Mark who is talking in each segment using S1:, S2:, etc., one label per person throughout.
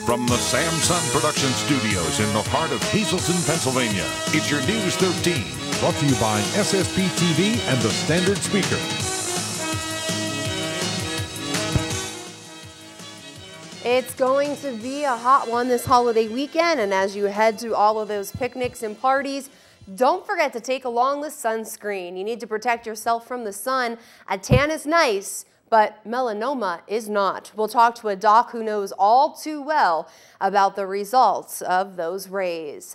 S1: From the Samsung Production Studios in the heart of Hazleton, Pennsylvania, it's your News 13.
S2: Brought to you by SSP TV and the Standard Speaker.
S3: It's going to be a hot one this holiday weekend, and as you head to all of those picnics and parties, don't forget to take along the sunscreen. You need to protect yourself from the sun. A tan is nice, but melanoma is not. We'll talk to a doc who knows all too well about the results of those rays.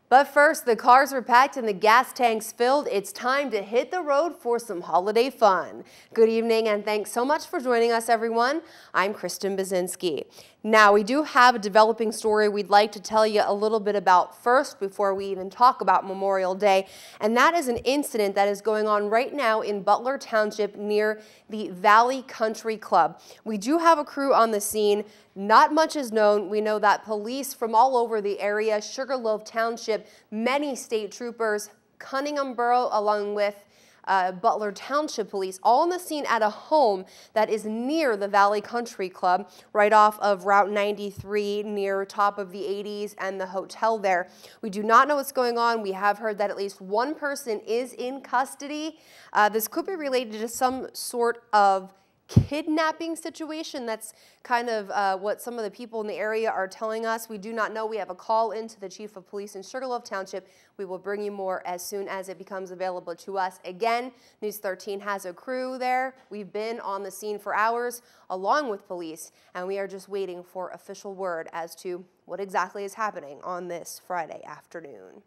S3: But first, the cars are packed and the gas tanks filled. It's time to hit the road for some holiday fun. Good evening and thanks so much for joining us, everyone. I'm Kristen Bazinski. Now, we do have a developing story we'd like to tell you a little bit about first before we even talk about Memorial Day, and that is an incident that is going on right now in Butler Township near the Valley Country Club. We do have a crew on the scene. Not much is known. We know that police from all over the area, Sugarloaf Township, many state troopers, Cunningham Borough, along with Butler Township Police, all on the scene at a home that is near the Valley Country Club, right off of Route 93 near top of the 80s and the hotel there. We do not know what's going on. We have heard that at least one person is in custody. This could be related to some sort of kidnapping situation. That's kind of what some of the people in the area are telling us. We do not know. We have a call into the Chief of Police in Sugarloaf Township. We will bring you more as soon as it becomes available to us. Again, News 13 has a crew there. We've been on the scene for hours along with police, and we are just waiting for official word as to what exactly is happening on this Friday afternoon.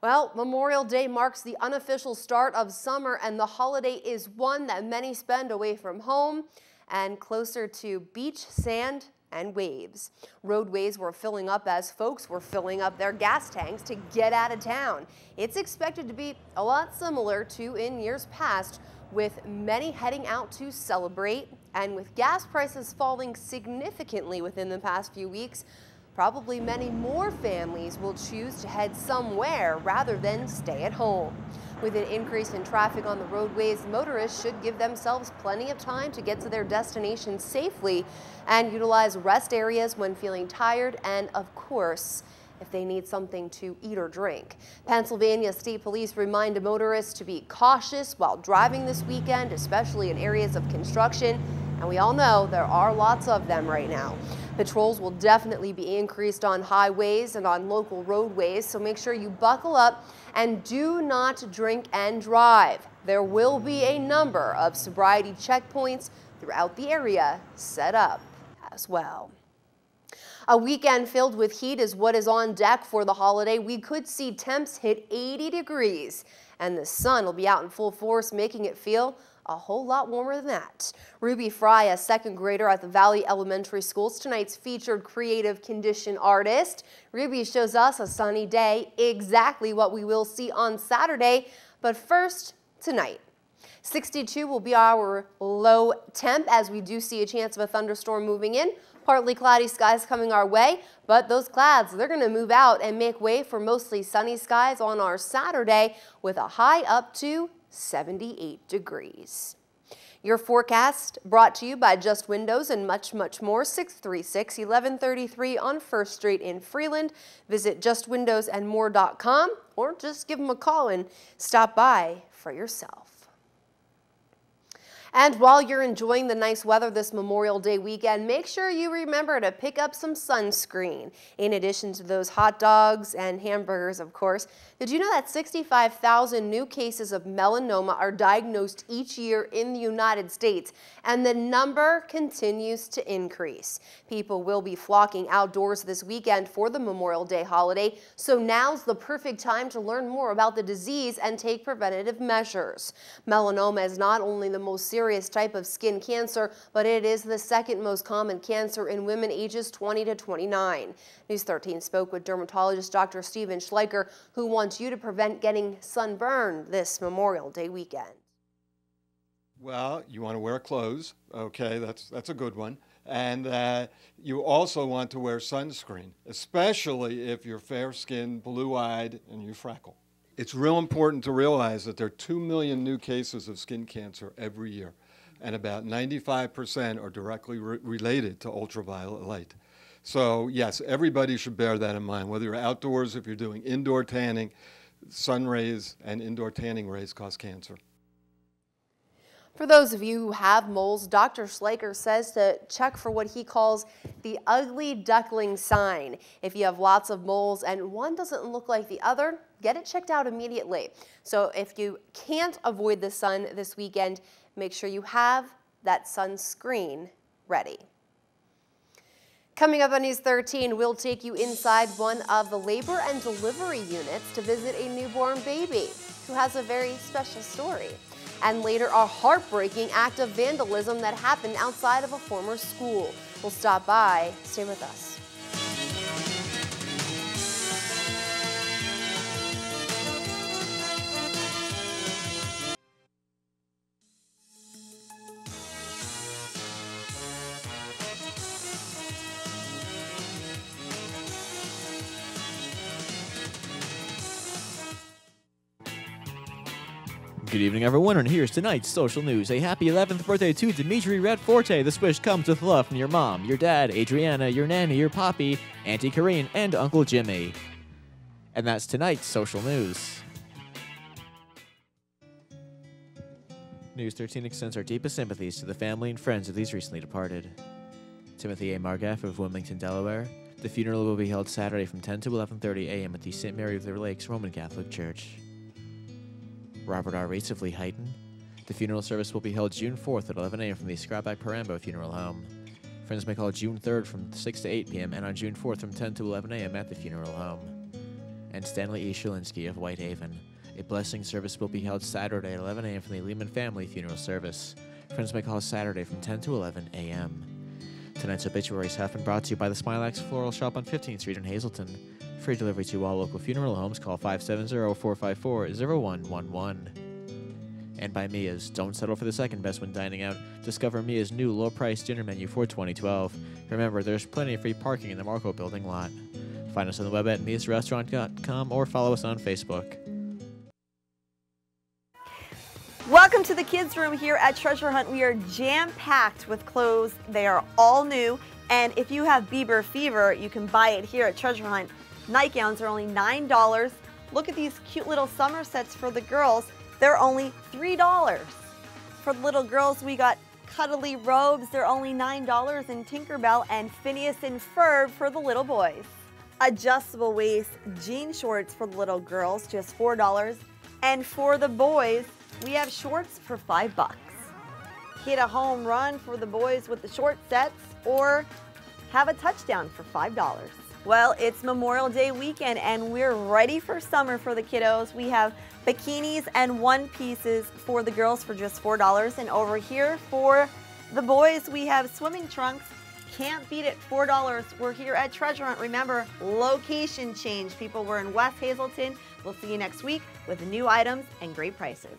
S3: Well, Memorial Day marks the unofficial start of summer, and the holiday is one that many spend away from home and closer to beach, sand, and waves. Roadways were filling up as folks were filling up their gas tanks to get out of town. It's expected to be a lot similar to in years past, with many heading out to celebrate, and with gas prices falling significantly within the past few weeks, probably many more families will choose to head somewhere rather than stay at home. With an increase in traffic on the roadways, motorists should give themselves plenty of time to get to their destination safely and utilize rest areas when feeling tired and, of course, if they need something to eat or drink. Pennsylvania State Police remind motorists to be cautious while driving this weekend, especially in areas of construction, and we all know there are lots of them right now. Patrols will definitely be increased on highways and on local roadways, so make sure you buckle up and do not drink and drive. There will be a number of sobriety checkpoints throughout the area set up as well. A weekend filled with heat is what is on deck for the holiday. We could see temps hit 80 degrees, and the sun will be out in full force, making it feel a whole lot warmer than that. Ruby Fry, a second grader at the Valley Elementary School, is tonight's featured creative condition artist. Ruby shows us a sunny day, exactly what we will see on Saturday. But first, tonight. 62 will be our low temp as we do see a chance of a thunderstorm moving in. Partly cloudy skies coming our way, but those clouds, they're going to move out and make way for mostly sunny skies on our Saturday with a high up to 78 degrees. Your forecast brought to you by Just Windows and much, much more. 636-1133 on 1st Street in Freeland. Visit justwindowsandmore.com or just give them a call and stop by for yourself. And while you're enjoying the nice weather this Memorial Day weekend, make sure you remember to pick up some sunscreen. In addition to those hot dogs and hamburgers, of course, did you know that 65,000 new cases of melanoma are diagnosed each year in the United States, and the number continues to increase? People will be flocking outdoors this weekend for the Memorial Day holiday, so now's the perfect time to learn more about the disease and take preventative measures. Melanoma is not only the most serious type of skin cancer, but it is the second most common cancer in women ages 20 to 29. News 13 spoke with dermatologist Dr. Steven Schleicher, who wants you to prevent getting sunburned this Memorial Day weekend.
S4: Well, you want to wear clothes, okay, that's a good one. And you also want to wear sunscreen, especially if you're fair-skinned, blue-eyed, and you freckle. It's real important to realize that there are 2 million new cases of skin cancer every year, and about 95% are directly related to ultraviolet light. So yes, everybody should bear that in mind, whether you're outdoors, if you're doing indoor tanning, sun rays and indoor tanning rays cause cancer.
S3: For those of you who have moles, Dr. Schleicher says to check for what he calls the ugly duckling sign. If you have lots of moles and one doesn't look like the other, get it checked out immediately. So if you can't avoid the sun this weekend, make sure you have that sunscreen ready. Coming up on News 13, we'll take you inside one of the labor and delivery units to visit a newborn baby who has a very special story. And later, a heartbreaking act of vandalism that happened outside of a former school. We'll stop by. Stay with us.
S5: Good evening, everyone, and here's tonight's social news. A happy 11th birthday to Dimitri Redforte. This wish comes with love from your mom, your dad, Adriana, your nanny, your poppy, Auntie Corrine, and Uncle Jimmy. And that's tonight's social news. News 13 extends our deepest sympathies to the family and friends of these recently departed. Timothy A. Margaff of Wilmington, Delaware. The funeral will be held Saturday from 10 to 11:30 a.m. at the St. Mary of the Lakes Roman Catholic Church. Robert R. Reitz of Lehighton. The funeral service will be held June 4th at 11 a.m. from the Scrapback Parambo Funeral Home. Friends may call June 3rd from 6 to 8 p.m. and on June 4th from 10 to 11 a.m. at the funeral home. And Stanley E. Shalinsky of Whitehaven. A blessing service will be held Saturday at 11 a.m. from the Lehman Family Funeral Service. Friends may call Saturday from 10 to 11 a.m. Tonight's obituaries have been brought to you by the Smilax Floral Shop on 15th Street in Hazleton. Free delivery to all local funeral homes. Call 570-454-0111. And by Mia's. Don't settle for the second best when dining out. Discover Mia's new low-priced dinner menu for 2012. Remember, there's plenty of free parking in the Marco Building lot. Find us on the web at miasrestaurant.com or follow us on Facebook.
S6: Welcome to the kids' room here at Treasure Hunt. We are jam-packed with clothes. They are all new. And if you have Bieber fever, you can buy it here at Treasure Hunt. Nightgowns are only $9. Look at these cute little summer sets for the girls. They're only $3. For the little girls, we got cuddly robes. They're only $9 in Tinkerbell, and Phineas and Ferb for the little boys. Adjustable waist jean shorts for the little girls, just $4. And for the boys, we have shorts for $5. Hit a home run for the boys with the short sets, or have a touchdown for $5. Well, it's Memorial Day weekend and we're ready for summer for the kiddos. We have bikinis and one pieces for the girls for just $4. And over here for the boys, we have swimming trunks. Can't beat it, $4. We're here at Treasure Hunt. Remember, location change. People, we're in West Hazleton. We'll see you next week with new items and great prices.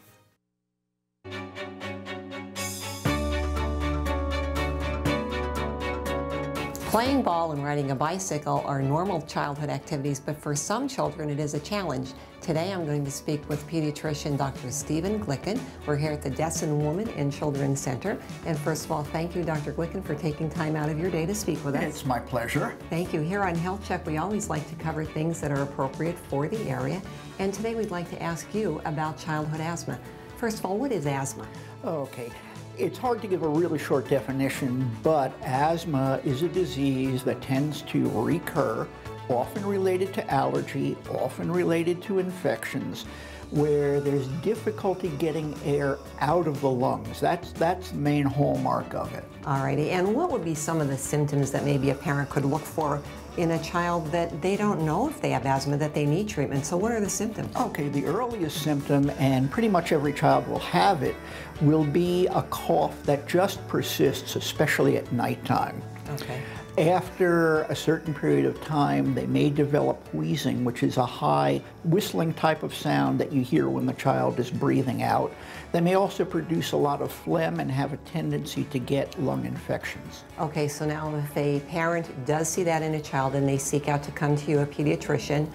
S7: Playing ball and riding a bicycle are normal childhood activities, but for some children it is a challenge. Today I'm going to speak with pediatrician Dr. Stephen Glicken. We're here at the Desson Woman and Children's Center. And first of all, thank you, Dr. Glicken, for taking time out of your day to speak with us.
S8: It's my pleasure.
S7: Thank you. Here on Health Check, we always like to cover things that are appropriate for the area. And today we'd like to ask you about childhood asthma. First of all, what is asthma?
S8: Okay. It's hard to give a really short definition, but asthma is a disease that tends to recur, often related to allergy, often related to infections, where there's difficulty getting air out of the lungs. That's the main hallmark of it.
S7: Alrighty, and what would be some of the symptoms that maybe a parent could look for in a child that they don't know if they have asthma, that they need treatment? So what are the symptoms?
S8: Okay, the earliest symptom, and pretty much every child will have it, will be a cough that just persists, especially at nighttime.
S7: Okay.
S8: After a certain period of time, they may develop wheezing, which is a high whistling type of sound that you hear when the child is breathing out. They may also produce a lot of phlegm and have a tendency to get lung infections.
S7: Okay, so now if a parent does see that in a child and they seek out to come to you, a pediatrician,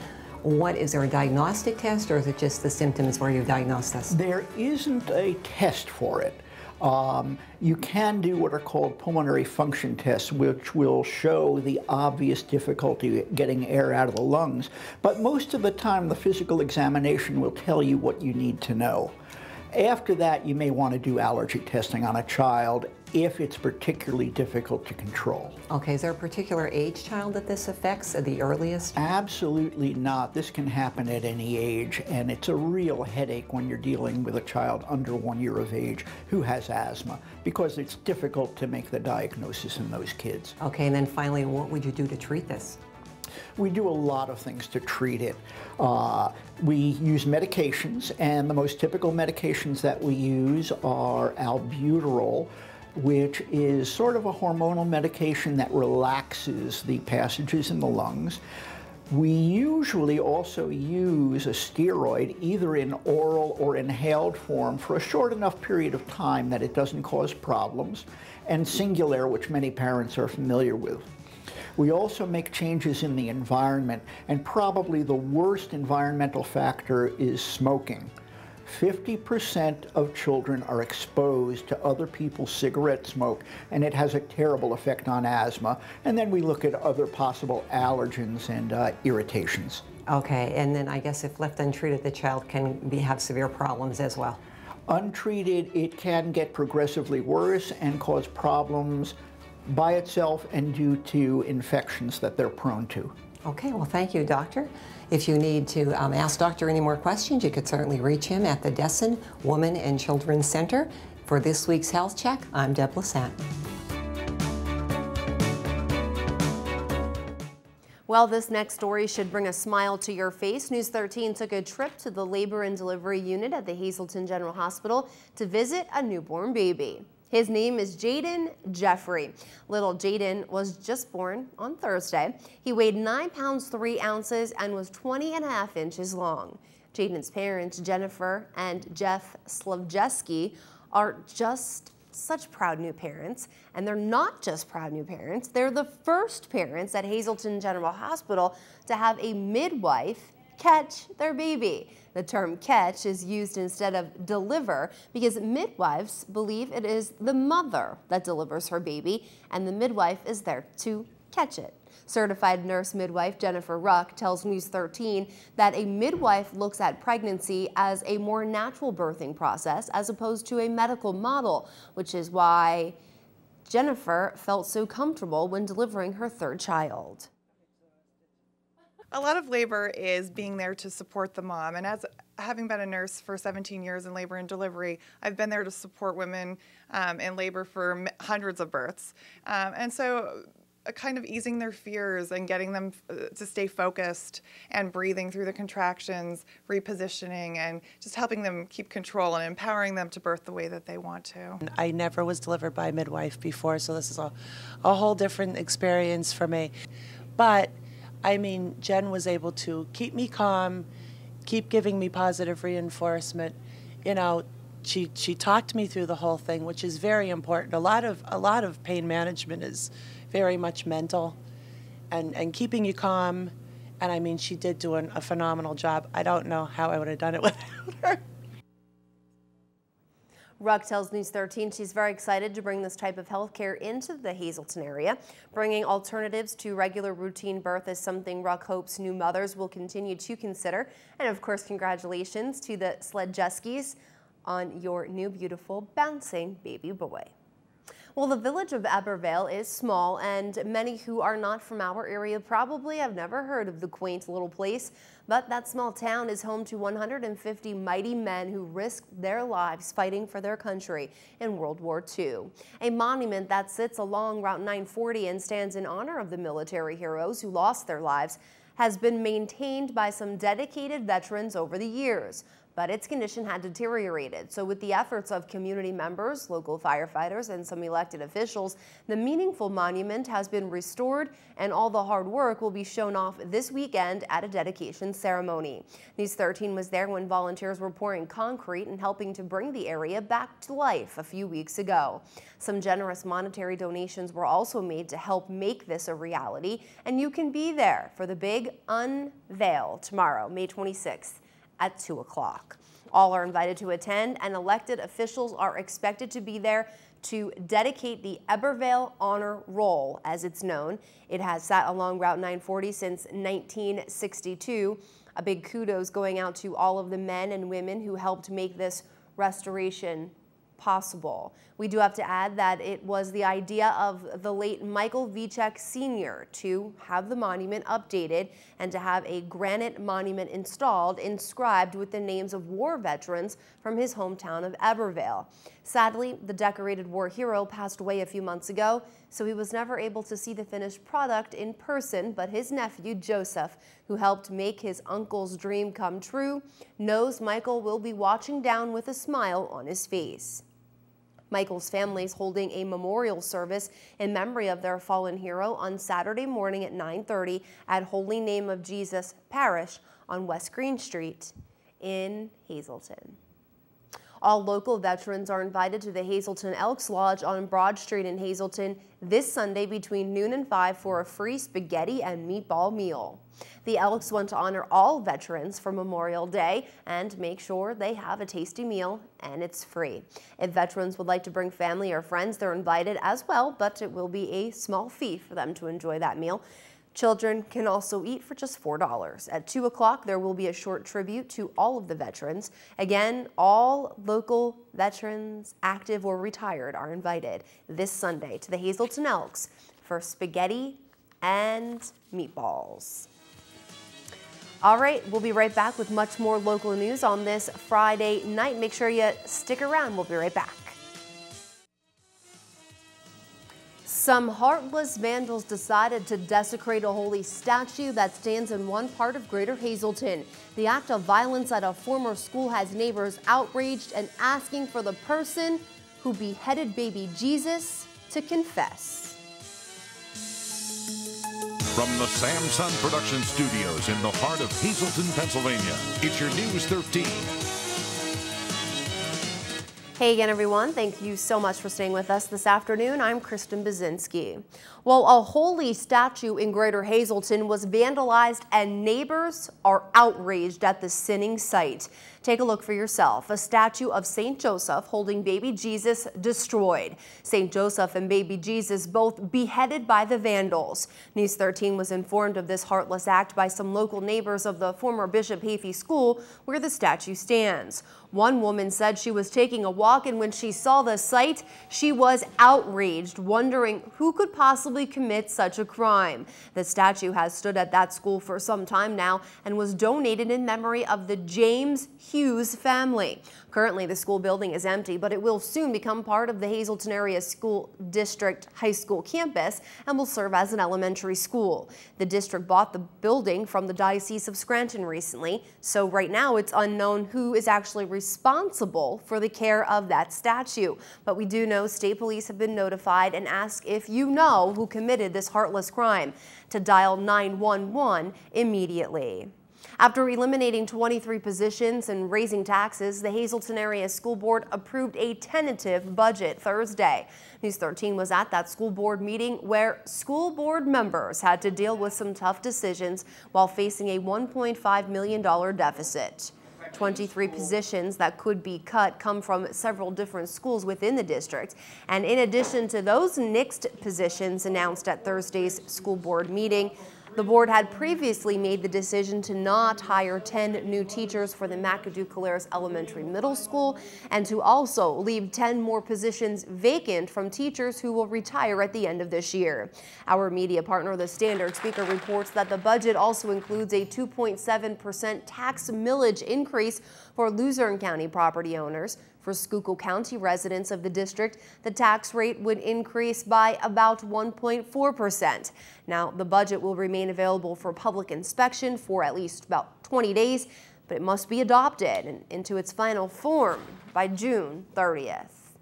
S7: is there a diagnostic test, or is it just the symptoms where you diagnose this?
S8: There isn't a test for it. You can do what are called pulmonary function tests, which will show the obvious difficulty getting air out of the lungs. But most of the time, the physical examination will tell you what you need to know. After that, you may want to do allergy testing on a child if it's particularly difficult to control.
S7: Okay, is there a particular age child that this affects at the earliest?
S8: Absolutely not. This can happen at any age, and it's a real headache when you're dealing with a child under 1 year of age who has asthma, because it's difficult to make the diagnosis in those kids.
S7: Okay, and then finally, what would you do to treat this?
S8: We do a lot of things to treat it. We use medications, and the most typical medications that we use are albuterol, which is sort of a hormonal medication that relaxes the passages in the lungs. We usually also use a steroid, either in oral or inhaled form, for a short enough period of time that it doesn't cause problems, and Singulair, which many parents are familiar with. We also make changes in the environment, and probably the worst environmental factor is smoking. 50% of children are exposed to other people's cigarette smoke, and it has a terrible effect on asthma. And then we look at other possible allergens and irritations.
S7: Okay, and then I guess if left untreated, the child can have severe problems as well.
S8: Untreated, it can get progressively worse and cause problems by itself and due to infections that they're prone to.
S7: Okay, well, thank you, Doctor. If you need to ask Doctor any more questions, you could certainly reach him at the Dessin Women and Children's Center. For this week's Health Check, I'm Deb Lissette.
S3: Well, this next story should bring a smile to your face. News 13 took a trip to the labor and delivery unit at the Hazleton General Hospital to visit a newborn baby. His name is Jaden Jeffrey. Little Jaden was just born on Thursday. He weighed 9 pounds 3 ounces and was 20.5 inches long. Jaden's parents, Jennifer and Jeff Slavjeski, are just such proud new parents. And they're not just proud new parents, they're the first parents at Hazleton General Hospital to have a midwife catch their baby. The term catch is used instead of deliver because midwives believe it is the mother that delivers her baby and the midwife is there to catch it. Certified nurse midwife Jennifer Ruck tells News 13 that a midwife looks at pregnancy as a more natural birthing process as opposed to a medical model, which is why Jennifer felt so comfortable when delivering her third child.
S9: A lot of labor is being there to support the mom, and as having been a nurse for 17 years in labor and delivery, I've been there to support women in labor for hundreds of births. And so kind of easing their fears and getting them to stay focused and breathing through the contractions, repositioning, and just helping them keep control and empowering them to birth the way that they want to.
S10: I never was delivered by a midwife before, so this is a whole different experience for me. But I mean, Jen was able to keep me calm, keep giving me positive reinforcement. You know, she talked me through the whole thing, which is very important. A lot of pain management is very much mental, and keeping you calm. And I mean, she did do a phenomenal job. I don't know how I would have done it without her.
S3: Ruck tells News 13 she's very excited to bring this type of health care into the Hazleton area. Bringing alternatives to regular routine birth is something Ruck hopes new mothers will continue to consider. And of course, congratulations to the Sledjeskis on your new beautiful bouncing baby boy. Well, the village of Ebervale is small, and many who are not from our area probably have never heard of the quaint little place. But that small town is home to 150 mighty men who risked their lives fighting for their country in World War II. A monument that sits along Route 940 and stands in honor of the military heroes who lost their lives has been maintained by some dedicated veterans over the years. But its condition had deteriorated. So with the efforts of community members, local firefighters, and some elected officials, the meaningful monument has been restored, and all the hard work will be shown off this weekend at a dedication ceremony. News 13 was there when volunteers were pouring concrete and helping to bring the area back to life a few weeks ago. Some generous monetary donations were also made to help make this a reality, and you can be there for the big unveil tomorrow, May 26th. At 2 o'clock. All are invited to attend, and elected officials are expected to be there to dedicate the Ebervale Honor Roll, as it's known. It has sat along Route 940 since 1962. A big kudos going out to all of the men and women who helped make this restoration possible. We do have to add that it was the idea of the late Michael Vichek Sr. to have the monument updated and to have a granite monument installed inscribed with the names of war veterans from his hometown of Ebervale. Sadly, the decorated war hero passed away a few months ago, so he was never able to see the finished product in person, but his nephew, Joseph, who helped make his uncle's dream come true, knows Michael will be watching down with a smile on his face. Michael's family is holding a memorial service in memory of their fallen hero on Saturday morning at 9:30 at Holy Name of Jesus Parish on West Green Street in Hazleton. All local veterans are invited to the Hazleton Elks Lodge on Broad Street in Hazleton this Sunday between noon and 5 for a free spaghetti and meatball meal. The Elks want to honor all veterans for Memorial Day and make sure they have a tasty meal, and it's free. If veterans would like to bring family or friends, they're invited as well, but it will be a small fee for them to enjoy that meal. Children can also eat for just $4. At 2 o'clock, there will be a short tribute to all of the veterans. Again, all local veterans, active or retired, are invited this Sunday to the Hazleton Elks for spaghetti and meatballs. All right, we'll be right back with much more local news on this Friday night. Make sure you stick around. We'll be right back. Some heartless vandals decided to desecrate a holy statue that stands in one part of Greater Hazleton. The act of violence at a former school has neighbors outraged and asking for the person who beheaded baby Jesus to confess.
S1: From the Samson Production Studios in the heart of Hazleton, Pennsylvania, it's your News 13.
S3: Hey again, everyone. Thank you so much for staying with us this afternoon. I'm Kristen Bazinski. Well, a holy statue in Greater Hazleton was vandalized and neighbors are outraged at the sinning sight. Take a look for yourself. A statue of St. Joseph holding baby Jesus destroyed. St. Joseph and baby Jesus both beheaded by the vandals. News 13 was informed of this heartless act by some local neighbors of the former Bishop Hafey School where the statue stands. One woman said she was taking a walk, and when she saw the sight, she was outraged, wondering who could possibly commit such a crime. The statue has stood at that school for some time now and was donated in memory of the James Hughes family. Currently, the school building is empty, but it will soon become part of the Hazleton Area School District High School campus and will serve as an elementary school. The district bought the building from the Diocese of Scranton recently, so right now it's unknown who is actually responsible for the care of that statue. But we do know state police have been notified and ask if you know who committed this heartless crime to dial 911 immediately. After eliminating 23 positions and raising taxes, the Hazleton Area School Board approved a tentative budget Thursday. News 13 was at that school board meeting where school board members had to deal with some tough decisions while facing a $1.5 million deficit. 23 positions that could be cut come from several different schools within the district. And in addition to those nixed positions announced at Thursday's school board meeting, the board had previously made the decision to not hire 10 new teachers for the McAdoo-Calares Elementary Middle School and to also leave 10 more positions vacant from teachers who will retire at the end of this year. Our media partner, The Standard Speaker, reports that the budget also includes a 2.7% tax millage increase for Luzerne County property owners. For Schuylkill County residents of the district, the tax rate would increase by about 1.4%. Now, the budget will remain available for public inspection for at least about 20 days, but it must be adopted and into its final form by June 30th.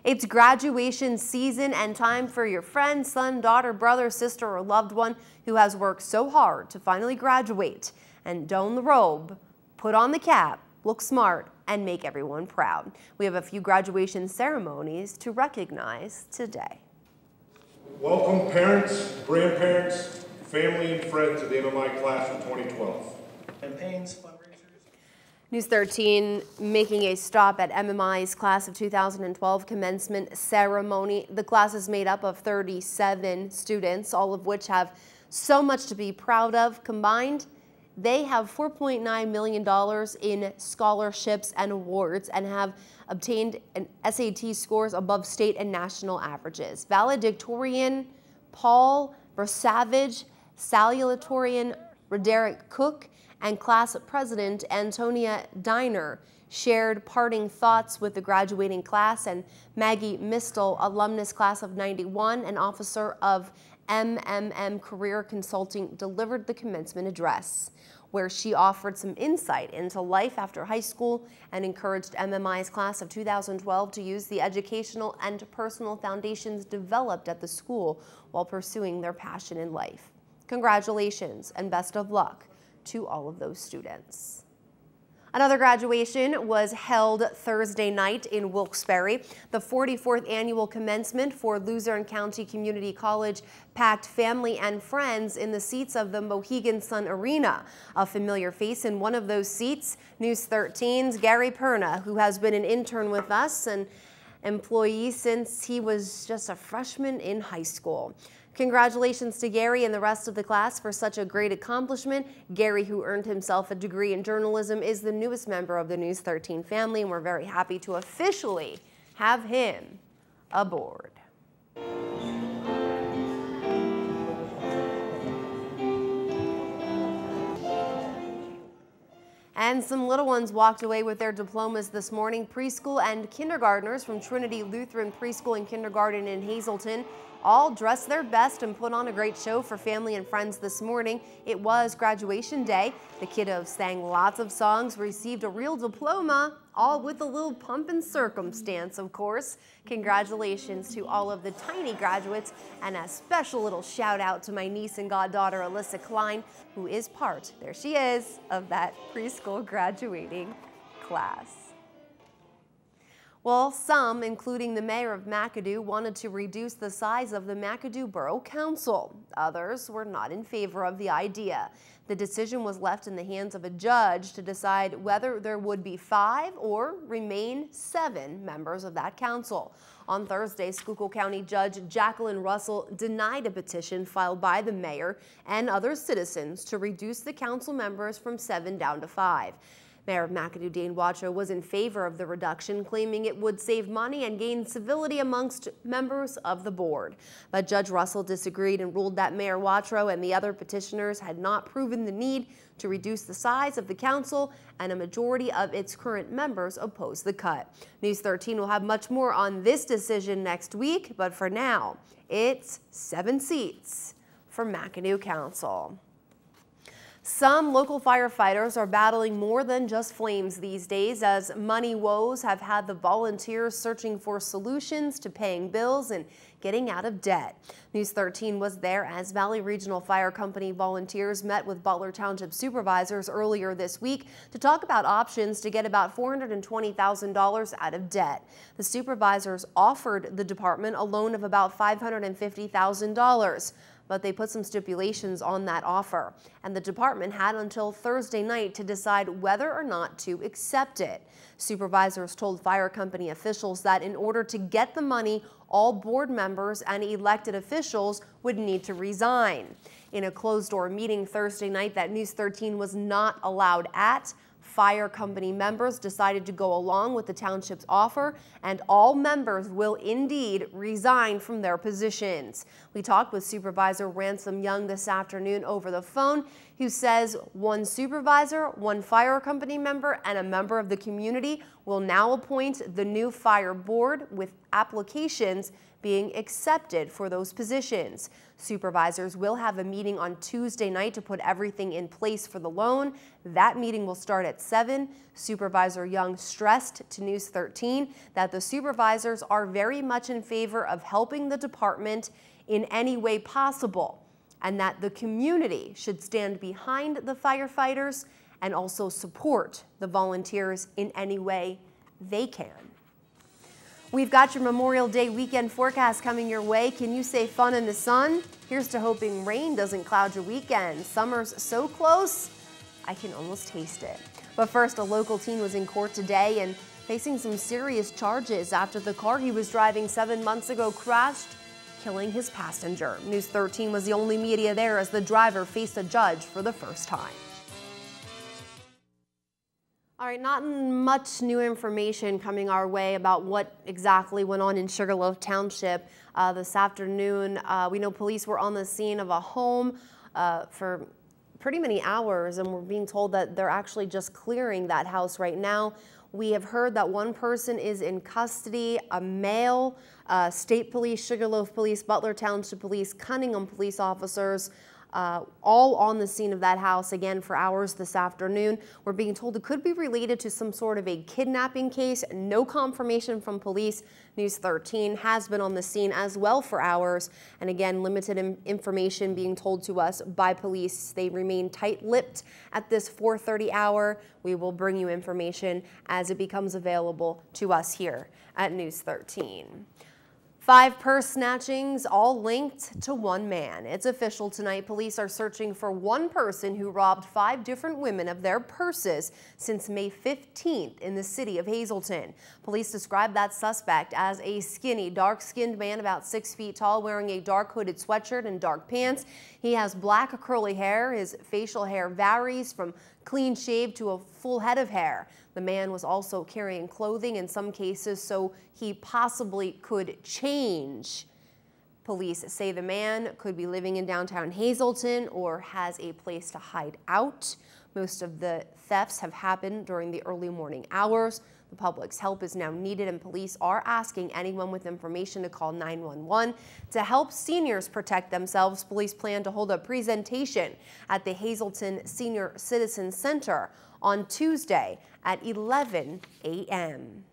S3: It's graduation season and time for your friend, son, daughter, brother, sister, or loved one who has worked so hard to finally graduate and don the robe, put on the cap, look smart, and make everyone proud. We have a few graduation ceremonies to recognize today.
S11: Welcome parents, grandparents, family, and friends of the MMI class of 2012. Campaigns, fundraisers.
S3: News 13 making a stop at MMI's class of 2012 commencement ceremony. The class is made up of 37 students, all of which have so much to be proud of. Combined, they have $4.9 million in scholarships and awards and have obtained an SAT scores above state and national averages. Valedictorian Paul Versavage, salutatorian Roderick Cook, and class president Antonia Diner shared parting thoughts with the graduating class, and Maggie Mistel, alumnus class of 91 and officer of MMM Career Consulting, delivered the commencement address, where she offered some insight into life after high school and encouraged MMI's class of 2012 to use the educational and personal foundations developed at the school while pursuing their passion in life. Congratulations and best of luck to all of those students. Another graduation was held Thursday night in Wilkes-Barre. The 44th annual commencement for Luzerne County Community College packed family and friends in the seats of the Mohegan Sun Arena. A familiar face in one of those seats, News 13's Gary Perna, who has been an intern with us and employee since he was just a freshman in high school. Congratulations to Gary and the rest of the class for such a great accomplishment. Gary, who earned himself a degree in journalism, is the newest member of the News 13 family, and we're very happy to officially have him aboard. And some little ones walked away with their diplomas this morning. Preschool and kindergartners from Trinity Lutheran Preschool and Kindergarten in Hazleton all dressed their best and put on a great show for family and friends this morning. It was graduation day. The kiddos sang lots of songs, received a real diploma, all with a little pomp and circumstance, of course. Congratulations to all of the tiny graduates, and a special little shout out to my niece and goddaughter, Alyssa Klein, who is part, there she is, of that preschool graduating class. Well, some, including the mayor of McAdoo, wanted to reduce the size of the McAdoo Borough Council. Others were not in favor of the idea. The decision was left in the hands of a judge to decide whether there would be 5 or remain 7 members of that council. On Thursday, Schuylkill County Judge Jacqueline Russell denied a petition filed by the mayor and other citizens to reduce the council members from 7 down to 5. Mayor of McAdoo, Dane Watrow, was in favor of the reduction, claiming it would save money and gain civility amongst members of the board. But Judge Russell disagreed and ruled that Mayor Watrow and the other petitioners had not proven the need to reduce the size of the council, and a majority of its current members opposed the cut. News 13 will have much more on this decision next week, but for now, it's 7 seats for McAdoo Council. Some local firefighters are battling more than just flames these days, as money woes have had the volunteers searching for solutions to paying bills and getting out of debt. News 13 was there as Valley Regional Fire Company volunteers met with Butler Township supervisors earlier this week to talk about options to get about $420,000 out of debt. The supervisors offered the department a loan of about $550,000. But they put some stipulations on that offer, and the department had until Thursday night to decide whether or not to accept it. Supervisors told fire company officials that in order to get the money, all board members and elected officials would need to resign. In a closed-door meeting Thursday night that News 13 was not allowed at, fire company members decided to go along with the township's offer, and all members will indeed resign from their positions. We talked with Supervisor Ransom Young this afternoon over the phone, who says one supervisor, one fire company member, and a member of the community will now appoint the new fire board, with applications being accepted for those positions. Supervisors will have a meeting on Tuesday night to put everything in place for the loan. That meeting will start at 7. Supervisor Young stressed to News 13 that the supervisors are very much in favor of helping the department in any way possible, and that the community should stand behind the firefighters and also support the volunteers in any way they can. We've got your Memorial Day weekend forecast coming your way. Can you say fun in the sun? Here's to hoping rain doesn't cloud your weekend. Summer's so close, I can almost taste it. But first, a local teen was in court today and facing some serious charges after the car he was driving 7 months ago crashed, killing his passenger. News 13 was the only media there as the driver faced a judge for the first time. All right, not much new information coming our way about what exactly went on in Sugarloaf Township this afternoon. We know police were on the scene of a home for pretty many hours, and we're being told that they're actually just clearing that house right now. We have heard that one person is in custody, a male. State Police, Sugarloaf Police, Butler Township Police, Cunningham police officers, all on the scene of that house again for hours this afternoon. We're being told it could be related to some sort of a kidnapping case. No confirmation from police. News 13 has been on the scene as well for hours. And again, limited information being told to us by police. They remain tight-lipped at this 4:30 hour. We will bring you information as it becomes available to us here at News 13. 5 purse snatchings, all linked to one man. It's official tonight. Police are searching for one person who robbed 5 different women of their purses since May 15th in the city of Hazleton. Police describe that suspect as a skinny, dark-skinned man about 6 feet tall, wearing a dark hooded sweatshirt and dark pants. He has black curly hair. His facial hair varies from clean shaved to a full head of hair. The man was also carrying clothing in some cases, so he possibly could change. Police say the man could be living in downtown Hazleton or has a place to hide out. Most of the thefts have happened during the early morning hours. The public's help is now needed, and police are asking anyone with information to call 911. To help seniors protect themselves, police plan to hold a presentation at the Hazleton Senior Citizen Center on Tuesday at 11 a.m.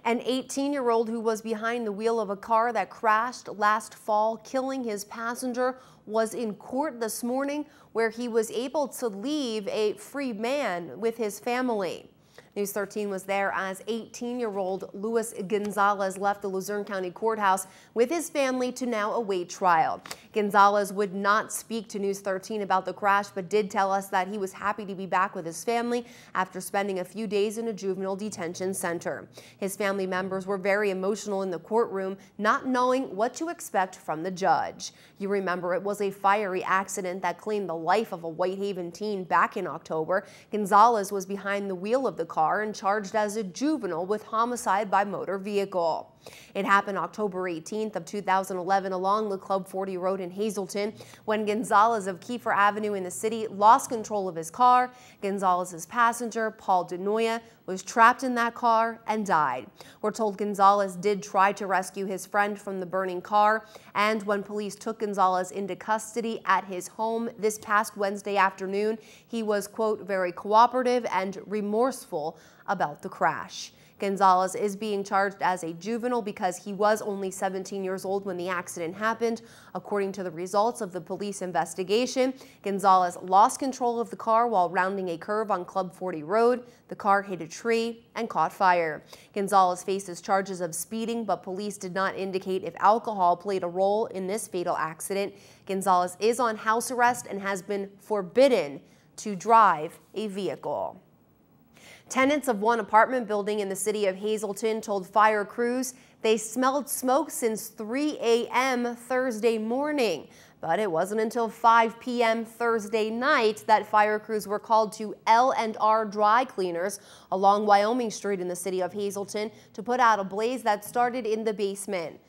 S3: An 18-year-old who was behind the wheel of a car that crashed last fall, killing his passenger, was in court this morning where he was able to leave a free man with his family. News 13 was there as 18-year-old Luis Gonzalez left the Luzerne County Courthouse with his family to now await trial. Gonzalez would not speak to News 13 about the crash, but did tell us that he was happy to be back with his family after spending a few days in a juvenile detention center. His family members were very emotional in the courtroom, not knowing what to expect from the judge. You remember it was a fiery accident that claimed the life of a Whitehaven teen back in October. Gonzalez was behind the wheel of the car and charged as a juvenile with homicide by motor vehicle. It happened October 18th of 2011 along the Club 40 Road in Hazleton when Gonzalez of Kiefer Avenue in the city lost control of his car. Gonzalez's passenger, Paul DeNoya, was trapped in that car and died. We're told Gonzalez did try to rescue his friend from the burning car, and when police took Gonzalez into custody at his home this past Wednesday afternoon, he was, quote, very cooperative and remorseful about the crash. Gonzalez is being charged as a juvenile because he was only 17 years old when the accident happened. According to the results of the police investigation, Gonzalez lost control of the car while rounding a curve on Club 40 Road. The car hit a tree and caught fire. Gonzalez faces charges of speeding, but police did not indicate if alcohol played a role in this fatal accident. Gonzalez is on house arrest and has been forbidden to drive a vehicle. Tenants of one apartment building in the city of Hazleton told fire crews they smelled smoke since 3 a.m. Thursday morning. But it wasn't until 5 p.m. Thursday night that fire crews were called to L&R Dry Cleaners along Wyoming Street in the city of Hazleton to put out a blaze that started in the basement.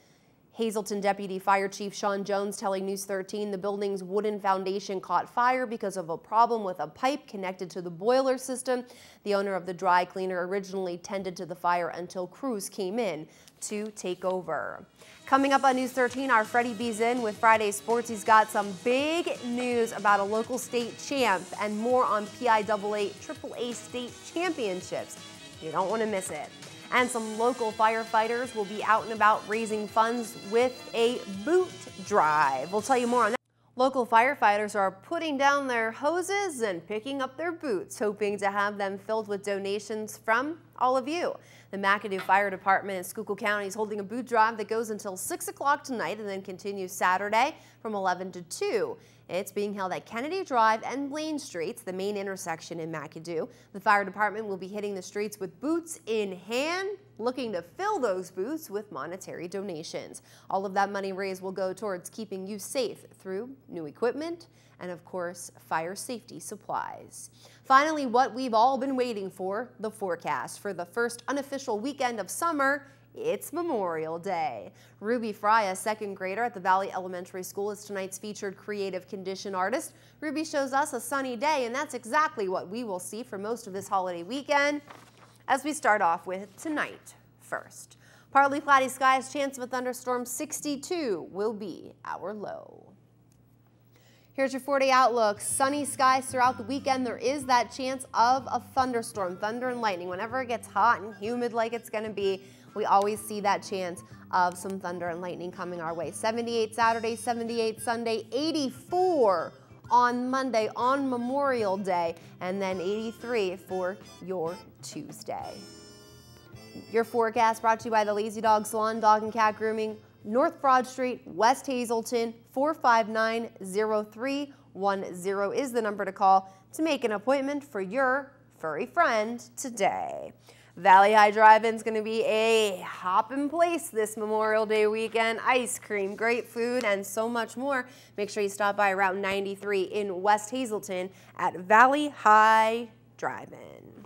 S3: Hazleton Deputy Fire Chief Sean Jones telling News 13 the building's wooden foundation caught fire because of a problem with a pipe connected to the boiler system. The owner of the dry cleaner originally tended to the fire until crews came in to take over. Coming up on News 13, our Freddie B's in with Friday Sports. He's got some big news about a local state champ and more on PIAA AAA state championships. You don't want to miss it. And some local firefighters will be out and about raising funds with a boot drive. We'll tell you more on that. Local firefighters are putting down their hoses and picking up their boots, hoping to have them filled with donations from all of you. The McAdoo Fire Department in Schuylkill County is holding a boot drive that goes until 6 o'clock tonight and then continues Saturday from 11 to 2. It's being held at Kennedy Drive and Blaine Streets, the main intersection in McAdoo. The fire department will be hitting the streets with boots in hand, looking to fill those boots with monetary donations. All of that money raised will go towards keeping you safe through new equipment and, of course, fire safety supplies. Finally, what we've all been waiting for, the forecast for the first unofficial weekend of summer. It's Memorial Day. Ruby Fry, a second grader at the Valley Elementary School, is tonight's featured creative condition artist. Ruby shows us a sunny day, and that's exactly what we will see for most of this holiday weekend. As we start off with tonight first. Partly cloudy skies, chance of a thunderstorm, 62 will be our low. Here's your 4-day outlook. Sunny skies throughout the weekend. There is that chance of a thunderstorm, thunder and lightning. Whenever it gets hot and humid like it's going to be, we always see that chance of some thunder and lightning coming our way. 78 Saturday, 78 Sunday, 84 on Monday on Memorial Day, and then 83 for your Tuesday. Your forecast brought to you by the Lazy Dog Salon, Dog and Cat Grooming, North Broad Street, West Hazelton. 459-0310 is the number to call to make an appointment for your furry friend today. Valley High Drive-In is going to be a hoppin' place this Memorial Day weekend. Ice cream, great food, and so much more. Make sure you stop by Route 93 in West Hazelton at Valley High Drive-In.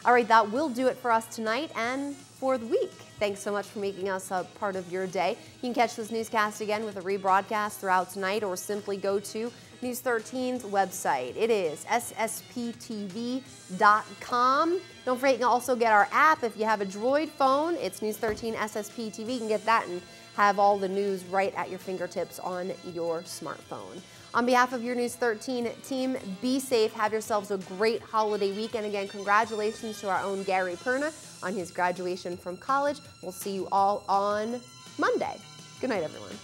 S3: All right, that will do it for us tonight and for the week. Thanks so much for making us a part of your day. You can catch this newscast again with a rebroadcast throughout tonight, or simply go to News 13's website. It is ssptv.com. Don't forget, you can also get our app if you have a Droid phone. It's News 13 SSP TV. You can get that and have all the news right at your fingertips on your smartphone. On behalf of your News 13 team, be safe. Have yourselves a great holiday weekend. Again, congratulations to our own Gary Perna on his graduation from college. We'll see you all on Monday. Good night, everyone.